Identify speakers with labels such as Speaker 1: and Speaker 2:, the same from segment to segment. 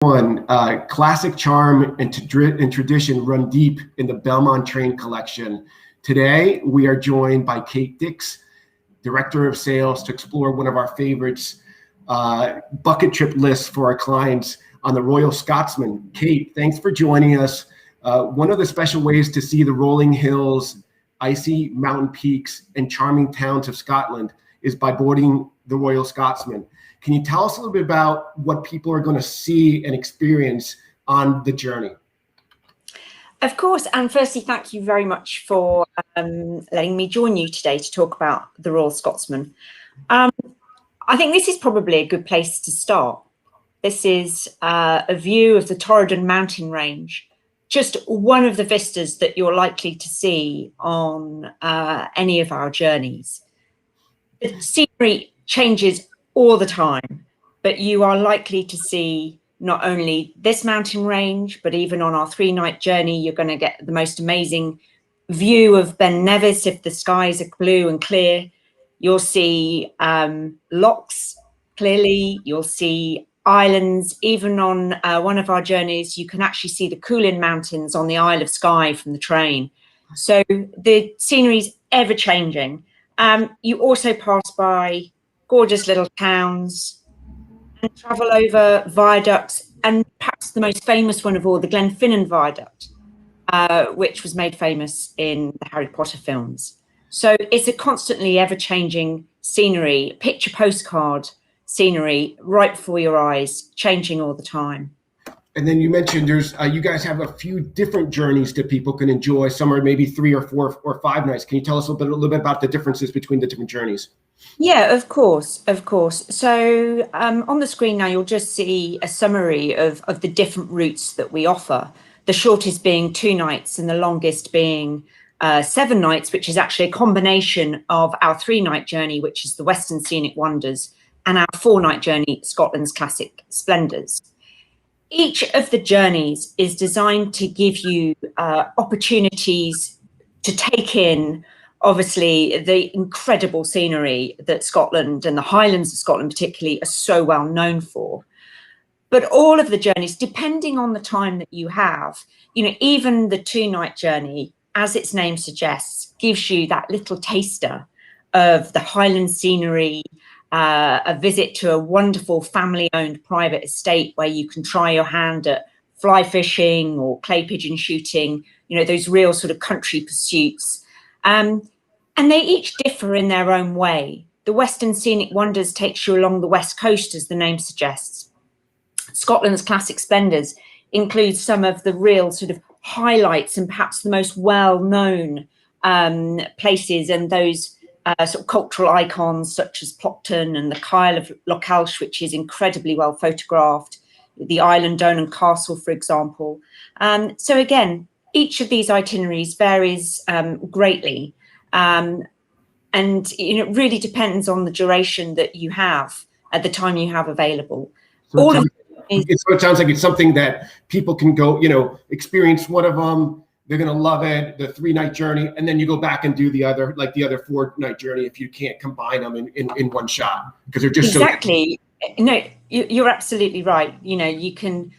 Speaker 1: One, classic charm and tradition run deep in the Belmond Train collection. Today, we are joined by Kate Dirks, Director of Sales, to explore one of our favorites, bucket trip lists for our clients on the Royal Scotsman. Kate, thanks for joining us. One of the special ways to see the rolling hills, icy mountain peaks, and charming towns of Scotland is by boarding the Royal Scotsman. Can you tell us a little bit about what people are going to see and experience on the journey?
Speaker 2: Of course, and firstly, thank you very much for letting me join you today to talk about the Royal Scotsman. I think this is probably a good place to start. This is a view of the Torridon mountain range, just one of the vistas that you're likely to see on any of our journeys. The scenery changes all the time, but you are likely to see not only this mountain range, but even on our 3-night journey, you're going to get the most amazing view of Ben Nevis if the skies are blue and clear. You'll see lochs clearly, you'll see islands. Even on one of our journeys, you can actually see the Coolin Mountains on the Isle of Skye from the train. So the scenery is ever changing. You also pass by gorgeous little towns and travel over viaducts, and perhaps the most famous one of all, the Glenfinnan Viaduct, which was made famous in the Harry Potter films. So it's a constantly ever-changing scenery, picture postcard scenery right before your eyes, changing all the time.
Speaker 1: And then you mentioned there's you guys have a few different journeys that people can enjoy. Some are maybe 3 or 4 or 5 nights. Can you tell us a little bit about the differences between the different journeys?
Speaker 2: Yeah, of course, of course. So on the screen now, you'll just see a summary of the different routes that we offer. The shortest being 2 nights and the longest being 7 nights, which is actually a combination of our 3-night journey, which is the Western Scenic Wonders, and our 4-night journey, Scotland's Classic Splendours. Each of the journeys is designed to give you opportunities to take in, obviously, the incredible scenery that Scotland and the Highlands of Scotland particularly are so well known for. But all of the journeys, depending on the time that you have, even the 2-night journey, as its name suggests, gives you that little taster of the Highland scenery, a visit to a wonderful family-owned private estate where you can try your hand at fly fishing or clay pigeon shooting, those real sort of country pursuits. And they each differ in their own way. The Western Scenic Wonders takes you along the west coast, as the name suggests. Scotland's Classic Splendours includes some of the real sort of highlights and perhaps the most well-known places and those sort of cultural icons such as Plockton and the Kyle of Lochalsh, which is incredibly well photographed, the Island Donan Castle, for example. So again, each of these itineraries varies greatly, and it really depends on the duration that you have at the time you have available.
Speaker 1: So it sounds like it's something that people can go, experience one of them. They're going to love it, the 3-night journey, and then you go back and do the other 4-night journey if you can't combine them in one shot, because they're just
Speaker 2: exactly. No, you're absolutely right. You can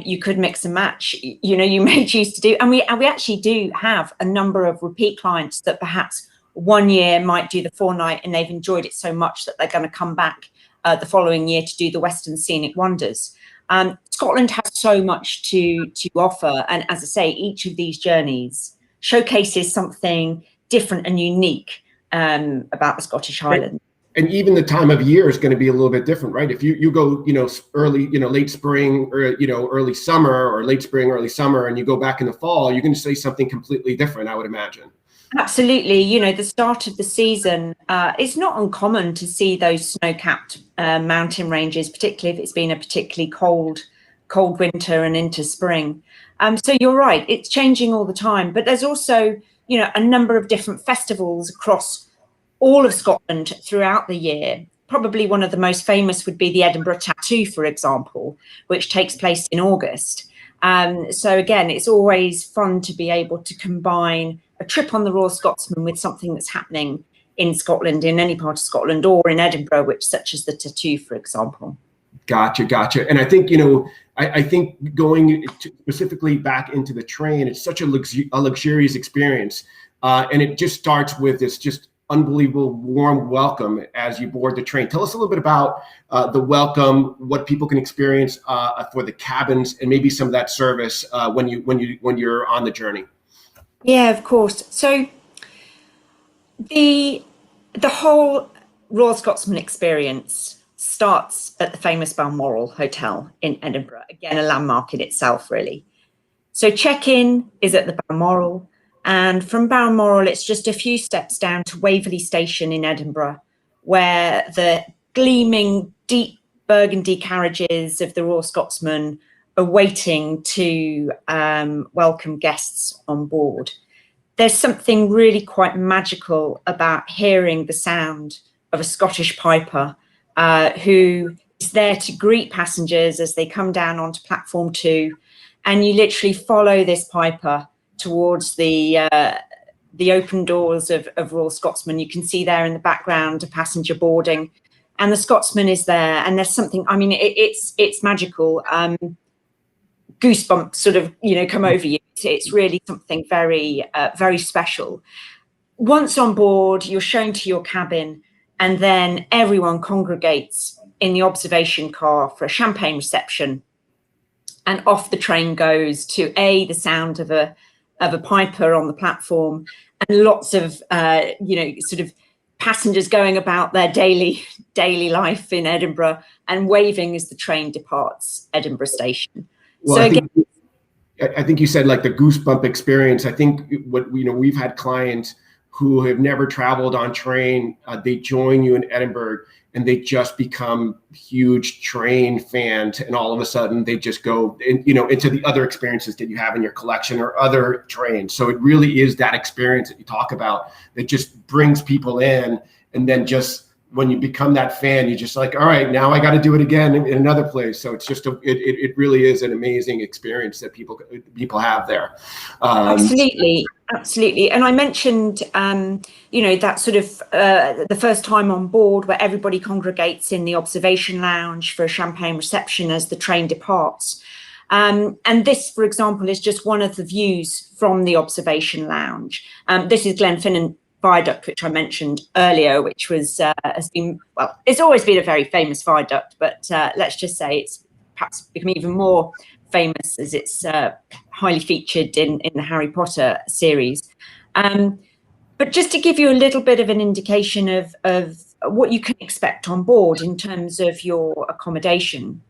Speaker 2: you could mix and match. You may choose to do, and we actually do have a number of repeat clients that perhaps one year might do the 4-night and they've enjoyed it so much that they're going to come back the following year to do the Western Scenic Wonders. Scotland has so much to offer, and as I say, each of these journeys showcases something different and unique about the Scottish Highlands.
Speaker 1: And even the time of year is going to be a little bit different, right? If you go, early, late spring, or early summer, or late spring, early summer, and you go back in the fall, you're going to see something completely different, I would imagine.
Speaker 2: Absolutely. The start of the season, it's not uncommon to see those snow-capped mountain ranges, particularly if it's been a particularly cold winter and into spring. So you're right, it's changing all the time. But there's also, a number of different festivals across all of Scotland throughout the year. Probably one of the most famous would be the Edinburgh Tattoo, for example, which takes place in August. So again, it's always fun to be able to combine a trip on the Royal Scotsman with something that's happening in Scotland, in any part of Scotland, or in Edinburgh, such as the Tattoo, for example.
Speaker 1: Gotcha. And I think, I think going specifically back into the train, it's such a luxurious experience. And it just starts with this just unbelievable warm welcome as you board the train. Tell us a little bit about the welcome, what people can experience for the cabins, and maybe some of that service when you're on the journey.
Speaker 2: Yeah, of course. So the whole Royal Scotsman experience starts at the famous Balmoral Hotel in Edinburgh, again, a landmark in itself, really. So check-in is at the Balmoral, and from Balmoral, it's just a few steps down to Waverley Station in Edinburgh, where the gleaming, deep burgundy carriages of the Royal Scotsman are waiting to welcome guests on board. There's something really quite magical about hearing the sound of a Scottish piper who is there to greet passengers as they come down onto platform 2, and you literally follow this piper towards the open doors of Royal Scotsman. You can see there in the background a passenger boarding, and the Scotsman is there, and there's something, I mean, it's magical. Goosebumps sort of, come over you. It's really something very, very special. Once on board, you're shown to your cabin, and then everyone congregates in the observation car for a champagne reception. And off the train goes to the sound of a piper on the platform, and lots of, sort of passengers going about their daily life in Edinburgh and waving as the train departs Edinburgh Station.
Speaker 1: Well, so I think you said like the goosebump experience. I think we've had clients who have never traveled on train. They join you in Edinburgh and they just become huge train fans, and all of a sudden they just go into the other experiences that you have in your collection or other trains. So it really is that experience that you talk about that just brings people in, and then just when you become that fan, you're just like, all right, now I got to do it again in another place. So it's just it really is an amazing experience that people have there.
Speaker 2: Absolutely. And I mentioned, that sort of the first time on board where everybody congregates in the observation lounge for a champagne reception as the train departs. And this, for example, is just one of the views from the observation lounge. This is Glenfinnan Viaduct, which I mentioned earlier, which was it's always been a very famous viaduct, but let's just say it's perhaps become even more famous as it's highly featured in the Harry Potter series. But just to give you a little bit of an indication of what you can expect on board in terms of your accommodation,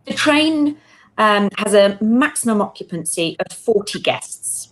Speaker 2: the train has a maximum occupancy of 40 guests.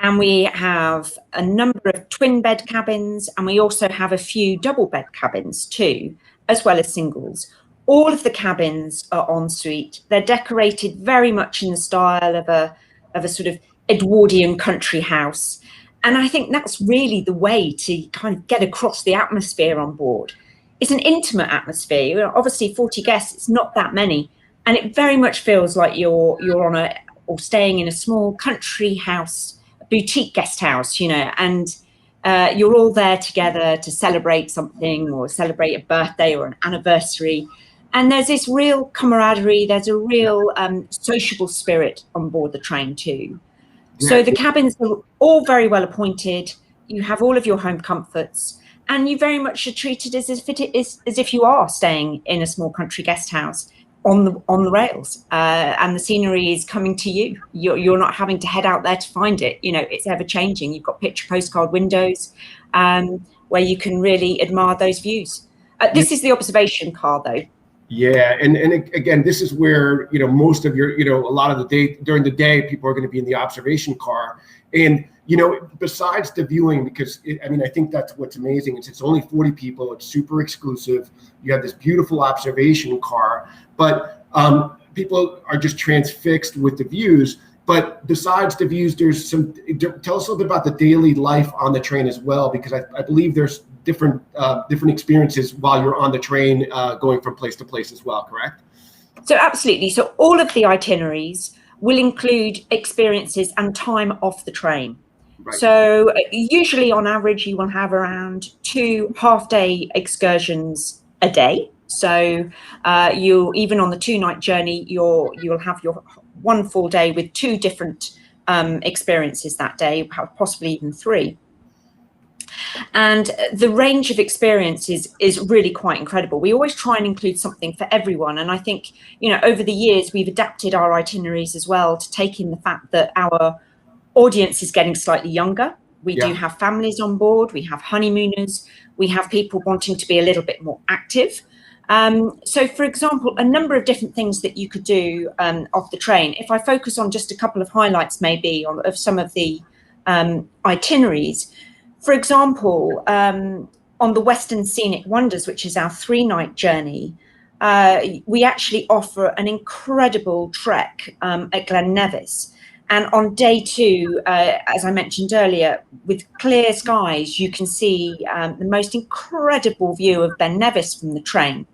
Speaker 2: And we have a number of twin bed cabins, and we also have a few double bed cabins too, as well as singles. All of the cabins are en suite. They're decorated very much in the style of a sort of Edwardian country house. And I think that's really the way to kind of get across the atmosphere on board. It's an intimate atmosphere. Obviously 40 guests, it's not that many. And it very much feels like you're on or staying in a small country house, boutique guest house, and you're all there together to celebrate something or celebrate a birthday or an anniversary. And there's this real camaraderie, there's a real sociable spirit on board the train too. Yeah. So the cabins are all very well appointed. You have all of your home comforts, and you very much are treated as if you are staying in a small country guest house on the rails, and the scenery is coming to you. You're not having to head out there to find it. It's ever changing. You've got picture postcard windows where you can really admire those views. This is the observation car though.
Speaker 1: Yeah, and again, this is where most of your a lot of the day during the day people are going to be in the observation car, and besides the viewing, because I think that's what's amazing. It's only 40 people. It's super exclusive. You have this beautiful observation car, but people are just transfixed with the views. But besides the views, there's some. Tell us a little bit about the daily life on the train as well, because I believe there's different experiences while you're on the train, going from place to place as well. Correct?
Speaker 2: So absolutely. So all of the itineraries will include experiences and time off the train. Right. So usually on average, you will have around 2 half-day excursions a day. So you'll, even on the 2-night journey, you'll have your 1 full day with 2 different experiences that day, possibly even 3. And the range of experiences is really quite incredible. We always try and include something for everyone. And I think, over the years, we've adapted our itineraries as well to take in the fact that our audience is getting slightly younger. We do have families on board. We have honeymooners. We have people wanting to be a little bit more active. So, for example, a number of different things that you could do off the train. If I focus on just a couple of highlights, maybe, of some of the itineraries. For example, on the Western Scenic Wonders, which is our 3-night journey, we actually offer an incredible trek at Glen Nevis. And on day 2, as I mentioned earlier, with clear skies, you can see the most incredible view of Ben Nevis from the train.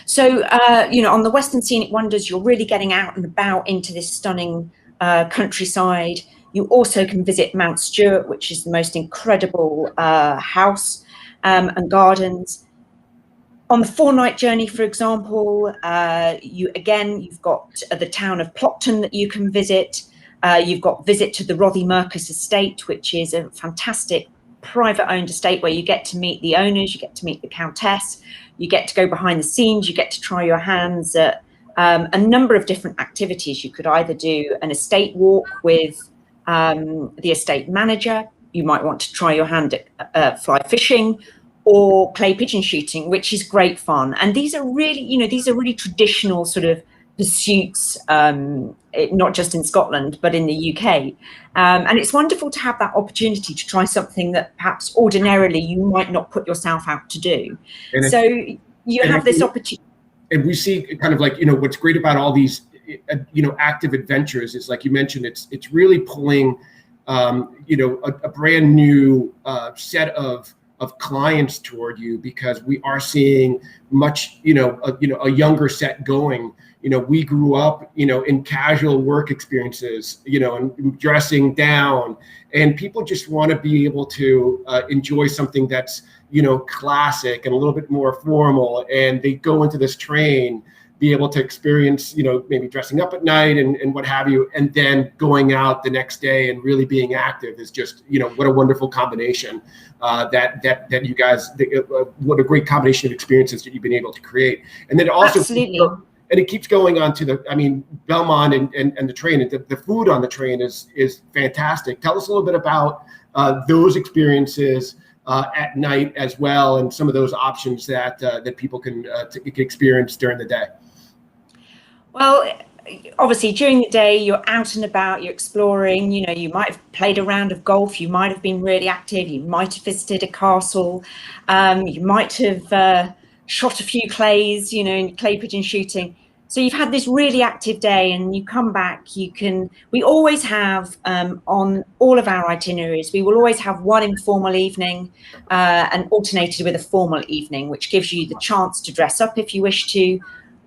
Speaker 2: So, on the Western Scenic Wonders, you're really getting out and about into this stunning countryside. You also can visit Mount Stuart, which is the most incredible house and gardens. On the 4-night journey, for example, you've got the town of Plockton that you can visit. You've got visit to the Rothy-Mercus estate, which is a fantastic private-owned estate where you get to meet the owners, you get to meet the countess, you get to go behind the scenes, you get to try your hands at a number of different activities. You could either do an estate walk with the estate manager. You might want to try your hand at fly fishing or clay pigeon shooting, which is great fun. And these are really, traditional sort of pursuits, not just in Scotland, but in the UK. And it's wonderful to have that opportunity to try something that perhaps ordinarily you might not put yourself out to do. And so you have this opportunity.
Speaker 1: And we see kind of like, what's great about all these active adventures is, like you mentioned, it's really pulling, a brand new set of clients toward you, because we are seeing much, a younger set going. We grew up, in casual work experiences, and dressing down, and people just want to be able to enjoy something that's, classic and a little bit more formal. And they go into this train, be able to experience, maybe dressing up at night and what have you, and then going out the next day and really being active is just, what a wonderful combination that you guys, what a great combination of experiences that you've been able to create. And then also,
Speaker 2: absolutely.
Speaker 1: And it keeps going on to Belmond and the train. And the food on the train is fantastic. Tell us a little bit about those experiences at night as well, and some of those options that people can experience during the day.
Speaker 2: Well, obviously during the day you're out and about, you're exploring. You might have played a round of golf, you might have been really active, you might have visited a castle, you might have shot a few clays, in clay pigeon shooting. So you've had this really active day, and you come back, we always have, on all of our itineraries, we will always have one informal evening and alternated with a formal evening, which gives you the chance to dress up if you wish to.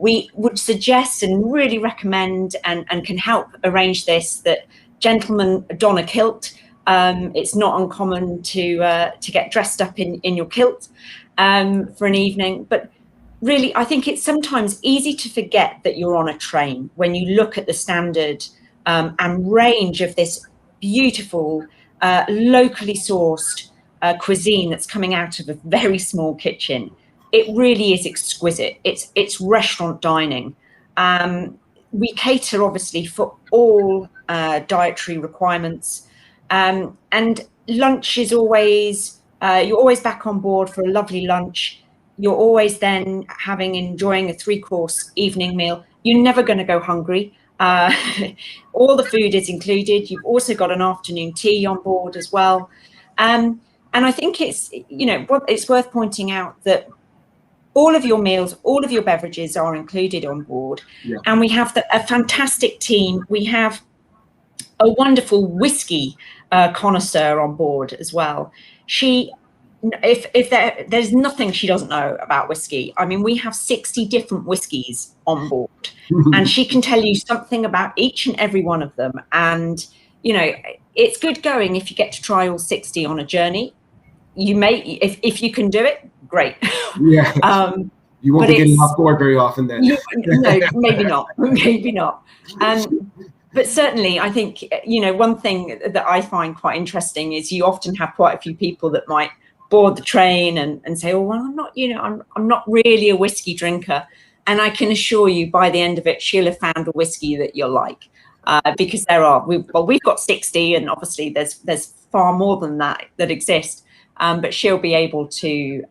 Speaker 2: We would suggest and really recommend and can help arrange this, that gentlemen don a kilt. It's not uncommon to get dressed up in your kilt for an evening. But really, I think it's sometimes easy to forget that you're on a train when you look at the standard and range of this beautiful, locally sourced cuisine that's coming out of a very small kitchen. It really is exquisite. It's restaurant dining. We cater, obviously, for all dietary requirements. And lunch is always, you're always back on board for a lovely lunch. You're always then enjoying a 3-course evening meal. You're never going to go hungry. All the food is included. You've also got an afternoon tea on board as well. And I think it's worth pointing out that all of your meals, all of your beverages are included on board. Yeah. And we have a fantastic team. We have a wonderful whiskey connoisseur on board as well. There's nothing she doesn't know about whiskey. I mean, we have 60 different whiskies on board, and she can tell you something about each and every one of them. And, it's good going if you get to try all 60 on a journey. You may, if you can do it, great.
Speaker 1: Yeah. You won't
Speaker 2: but
Speaker 1: be getting off board very often then.
Speaker 2: no, maybe not, maybe not. But certainly, I think, you know, one thing that I find quite interesting is you often have quite a few people that might board the train and say, oh, well, I'm not, you know, I'm not really a whiskey drinker. And I can assure you by the end of it, she'll have found a whiskey that you'll like, because we've got 60, and obviously there's far more than that exist. But she'll be able to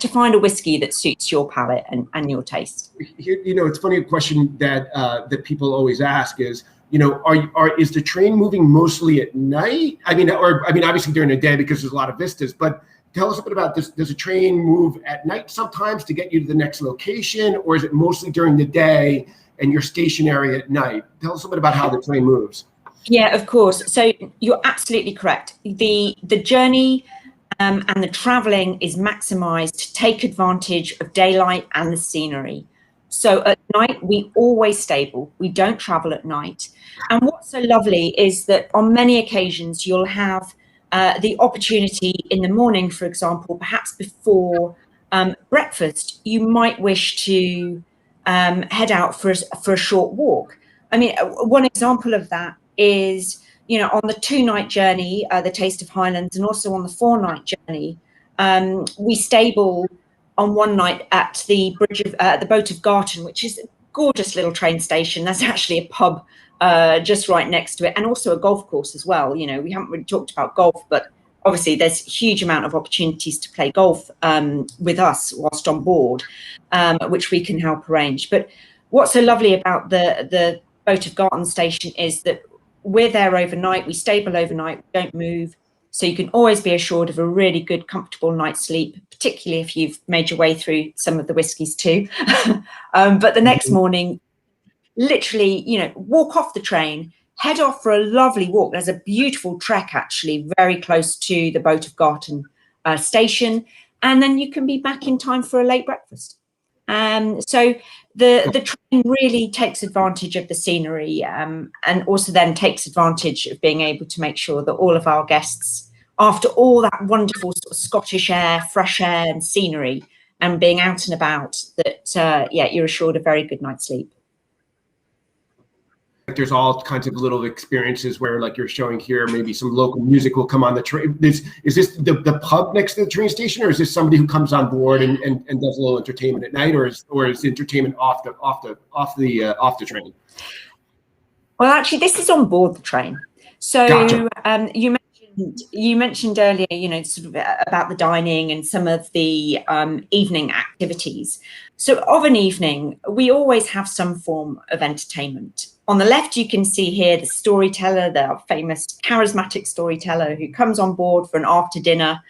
Speaker 2: find a whiskey that suits your palate and your taste.
Speaker 1: You know, it's funny, a question that that people always ask is, you know, is the train moving mostly at night? I mean, obviously during the day because there's a lot of vistas, but tell us a bit about this. Does a train move at night sometimes to get you to the next location, or is it mostly during the day and you're stationary at night? Tell us a bit about how the train moves.
Speaker 2: Yeah, of course. So you're absolutely correct. The journey and the traveling is maximized to take advantage of daylight and the scenery. So at night, we always stable. We don't travel at night. And what's so lovely is that on many occasions, you'll have the opportunity in the morning, for example, perhaps before breakfast, you might wish to head out for a short walk. I mean, one example of that is, you know, on the 2-night journey, the Taste of Highlands, and also on the 4-night journey, we stable on one night at the bridge of the Boat of Garton, which is a gorgeous little train station. That's actually a pub just right next to it, and also a golf course as well. You know, we haven't really talked about golf, but obviously there's a huge amount of opportunities to play golf with us whilst on board, which we can help arrange. But what's so lovely about the Boat of Garton station is that we're there overnight, we stable overnight, we don't move. So you can always be assured of a really good, comfortable night's sleep, particularly if you've made your way through some of the whiskies too. But the next morning, literally, you know, walk off the train, head off for a lovely walk. There's a beautiful trek actually very close to the Boat of Garton station. And then you can be back in time for a late breakfast. So the train really takes advantage of the scenery, and also then takes advantage of being able to make sure that all of our guests, after all that wonderful sort of Scottish air, fresh air and scenery and being out and about, that yeah, you're assured a very good night's sleep.
Speaker 1: There's all kinds of little experiences where, like you're showing here, maybe some local music will come on the train. Is this the pub next to the train station, or is this somebody who comes on board and does a little entertainment at night, or is entertainment off the train?
Speaker 2: Well, actually, this is on board the train. So gotcha. You mentioned earlier, you know, sort of about the dining and some of the evening activities. So of an evening, we always have some form of entertainment. On the left, you can see here the storyteller, the famous charismatic storyteller who comes on board for an after dinner,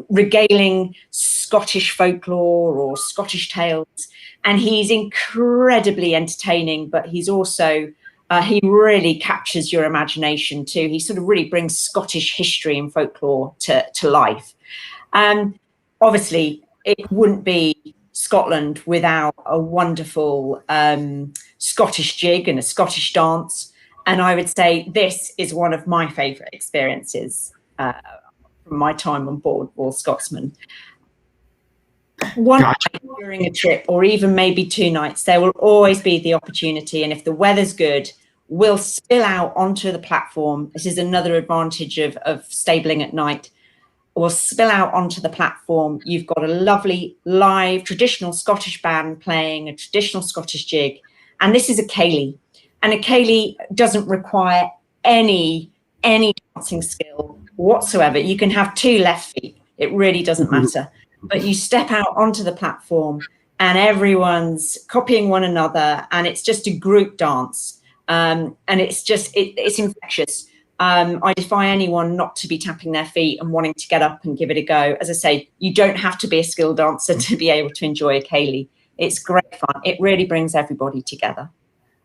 Speaker 2: regaling Scottish folklore or Scottish tales. And he's incredibly entertaining, but he's also, he really captures your imagination too. He sort of really brings Scottish history and folklore to life. Obviously, it wouldn't be Scotland without a wonderful Scottish jig and a Scottish dance. And I would say this is one of my favourite experiences from my time on board Royal Scotsman. One
Speaker 1: gotcha.
Speaker 2: night during a trip, or even maybe 2 nights, there will always be the opportunity, and if the weather's good, we'll spill out onto the platform. This is another advantage of stabling at night. We'll spill out onto the platform. You've got a lovely live traditional Scottish band playing a traditional Scottish jig, and this is a ceilidh. And a ceilidh doesn't require any dancing skill whatsoever. You can have 2 left feet. It really doesn't matter. But you step out onto the platform and everyone's copying one another, and it's just a group dance. And it's just, it's infectious. I defy anyone not to be tapping their feet and wanting to get up and give it a go. As I say, you don't have to be a skilled dancer to be able to enjoy a ceilidh. It's great fun. It really brings everybody together.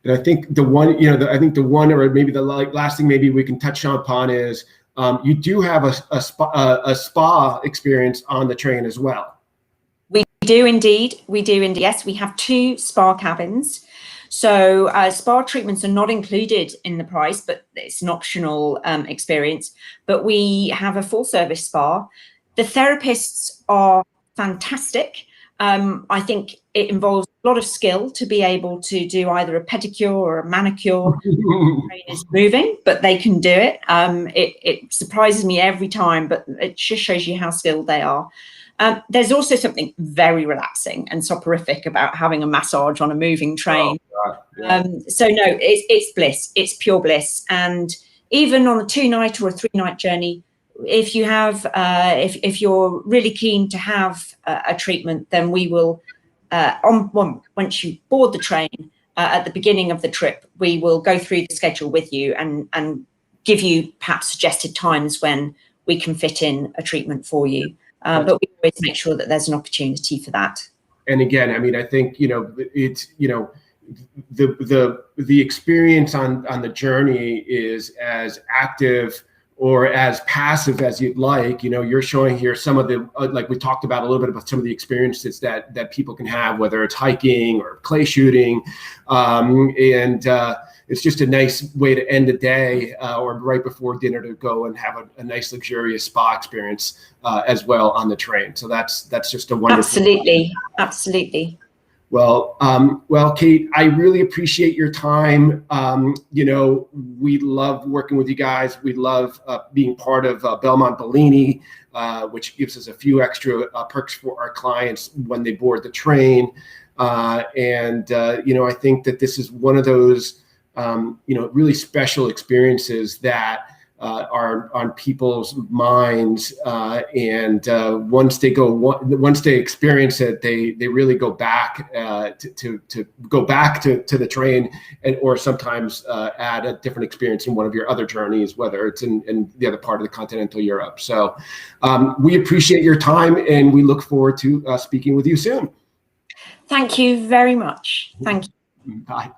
Speaker 1: And I think the one, you know, I think the one, or maybe the last thing maybe we can touch upon is, you do have a spa experience on the train as well.
Speaker 2: We do indeed. We do indeed. Yes, we have 2 spa cabins. So spa treatments are not included in the price, but it's an optional experience. But we have a full service spa. The therapists are fantastic. I think it involves a lot of skill to be able to do either a pedicure or a manicure. The train is moving, but they can do it. It surprises me every time, but it just shows you how skilled they are. There's also something very relaxing and soporific about having a massage on a moving train.
Speaker 1: Oh, yeah.
Speaker 2: So no, it's bliss. It's pure bliss. And even on a 2-night or a 3-night journey, if you have, if you're really keen to have a treatment, then we will, once you board the train at the beginning of the trip, we will go through the schedule with you and give you perhaps suggested times when we can fit in a treatment for you. But we always make sure that there's an opportunity for that.
Speaker 1: And again, I mean, I think, it's, the experience on the journey is as active or as passive as you'd like. You're showing here some of the, like we talked about a little bit about some of the experiences that people can have, whether it's hiking or clay shooting. It's just a nice way to end the day or right before dinner to go and have a nice luxurious spa experience as well on the train. So that's just a wonderful.
Speaker 2: Absolutely.
Speaker 1: Well, Kate, I really appreciate your time. We love working with you guys. We love being part of Belmond Bellini, which gives us a few extra perks for our clients when they board the train. I think that this is one of those, really special experiences that are on people's minds, once they experience it, they really go back to go back to the train, or sometimes add a different experience in one of your other journeys, whether it's in the other part of the continental Europe. So we appreciate your time, and we look forward to speaking with you soon.
Speaker 2: Thank you very much. Thank you.
Speaker 1: Bye.